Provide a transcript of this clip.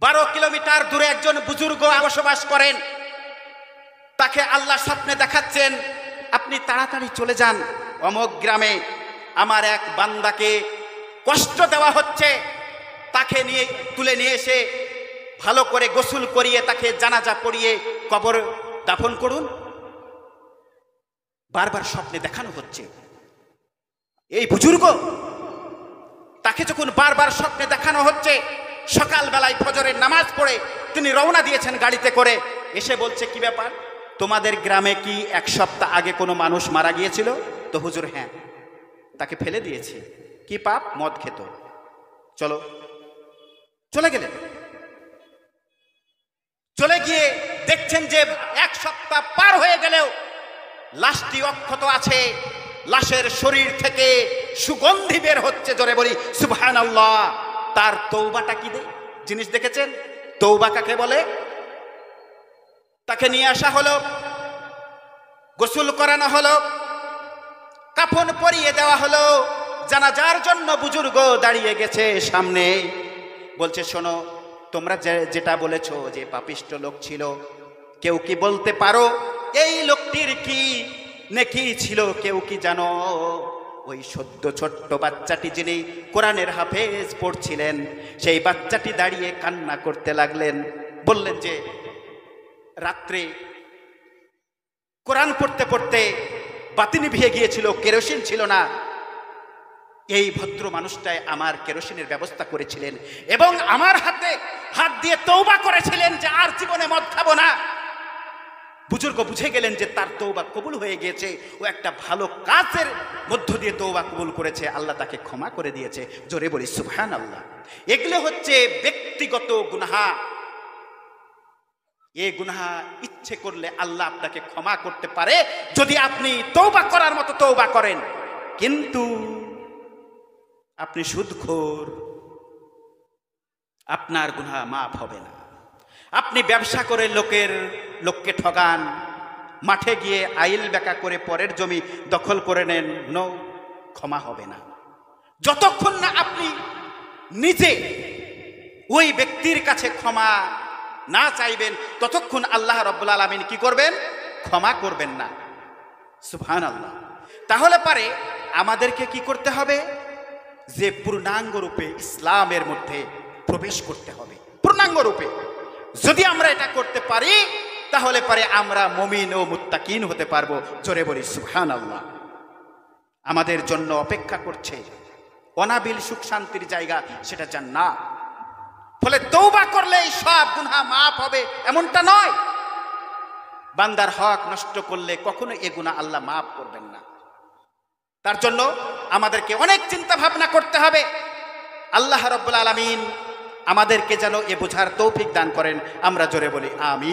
12 kilometre দূরে একজন বুজুর্গ বসবাস করেন। তাকে আল্লাহ স্বপ্নে দেখাচ্ছেন, আপনি তাড়াতাড়ি চলে যান, অমুক গ্রামে আমার এক বান্দাকে কষ্ট দেওয়া হচ্ছে, তাকে নিয়ে তুলে নিয়ে এসে ভালো করে গোসল করিয়ে তাকে জানাজা পড়িয়ে কবর দাফন করুন। বারবার স্বপ্নে দেখানো হচ্ছে। এই বুজুর্গ, তাকে যখন বারবার স্বপ্নে দেখানো হচ্ছে, সকালবেলায় ফজরের নামাজ পড়ে তিনি রওনা দিয়েছেন গাড়িতে করে। এসে বলছে, কি ব্যাপার, তোমাদের গ্রামে কি 1 সপ্তাহ আগে কোনো মানুষ মারা গিয়েছিল? তো হুজুর, হ্যাঁ, তাকে ফেলে দিয়েছি। কি পাপ? মদ খেত। চলো। চলে গেলেন। চলে গিয়ে দেখছেন যে 1 সপ্তাহ পার হয়ে গেলেও লাশটি অক্ষত আছে। লাশের শরীর থেকে সুগন্ধি বের হচ্ছে। জোরে বলি সুবহানাল্লাহ। তার তওবাটা কি জিনিস দেখেছেন? তওবা কাকে বলে? তাকে নিয়ে আসা হলো, গোসল করানো হলো, কাফন পরিয়ে দেওয়া হলো। জানাজার জন্য বুজুর্গ দাঁড়িয়ে গেছে সামনে। বলছে, শোনো, তোমরা যেটা বলেছো যে পাপিষ্ট লোক ছিল, কেউ কি বলতে পারো এই লোকটির কি নেকি ছিল? কেউ কি জানো? ওই সদ্য ছোট্ট বাচ্চাটি যিনি কোরআনের হাফেজ পড়ছিলেন, সেই বাচ্চাটি দাঁড়িয়ে কান্না করতে লাগলেন। বললেন যে রাত্রে কোরআন পড়তে পড়তে বাতি নিভিয়ে গিয়েছিল, কেরোসিন ছিল না। এই ভদ্র মানুষটাই আমার কেরোসিনের ব্যবস্থা করেছিলেন এবং আমার হাতে হাত দিয়ে তওবা করেছিলেন যে আর জীবনে মদ খাবো না। বুজুর্গ বুঝে গেলেন যে তার তওবা কবুল হয়ে গিয়েছে। ও একটা ভালো কাজের মধ্য দিয়ে তওবা কবুল করেছে, আল্লাহ তাকে ক্ষমা করে দিয়েছে। জোরে বলি সুবহানাল্লাহ। এগুলো হচ্ছে ব্যক্তিগত গুনাহ। এই গুনাহ ইচ্ছে করলে আল্লাহ আপনাকে ক্ষমা করতে পারে যদি আপনি তওবা করার মতো তওবা করেন। কিন্তু আপনি সুদখোর, আপনার গুনাহ মাফ হবে না। আপনি ব্যবসা করে লোককে ঠগান, মাঠে গিয়ে আইল বেকা করে পরের জমি দখল করে নেন, নো, ক্ষমা হবে না। যতক্ষণ না আপনি নিজে ওই ব্যক্তির কাছে ক্ষমা না চাইবেন, ততক্ষণ আল্লাহ রাব্বুল আলামিন কি করবেন? ক্ষমা করবেন না। সুবহানাল্লাহ। তাহলে পারে আমাদেরকে কি করতে হবে? যে পূর্ণাঙ্গ রূপে ইসলামের মধ্যে প্রবেশ করতে হবে, পূর্ণাঙ্গ রূপে। যদি আমরা এটা করতে পারি, তাহলে পারে আমরা মুমিন ও মুত্তাকিন হতে পারবো। জোরে বলি সুবহানাল্লাহ। আমাদের জন্য অপেক্ষা করছে অনাবিল সুখ শান্তির জায়গা, সেটা জান্নাত। ফলে তওবা করলেই সব গুনাহ মাফ হবে এমনটা নয়। বান্দার হক নষ্ট করলে কখনো এ গুনাহ আল্লাহ মাফ করবেন না। তার জন্য আমাদেরকে অনেক চিন্তা ভাবনা করতে হবে। আল্লাহ রাব্বুল আলামিন আমাদেরকে যেন এ বোঝার তৌফিক দান করেন। আমরা জোরে বলি আমিন।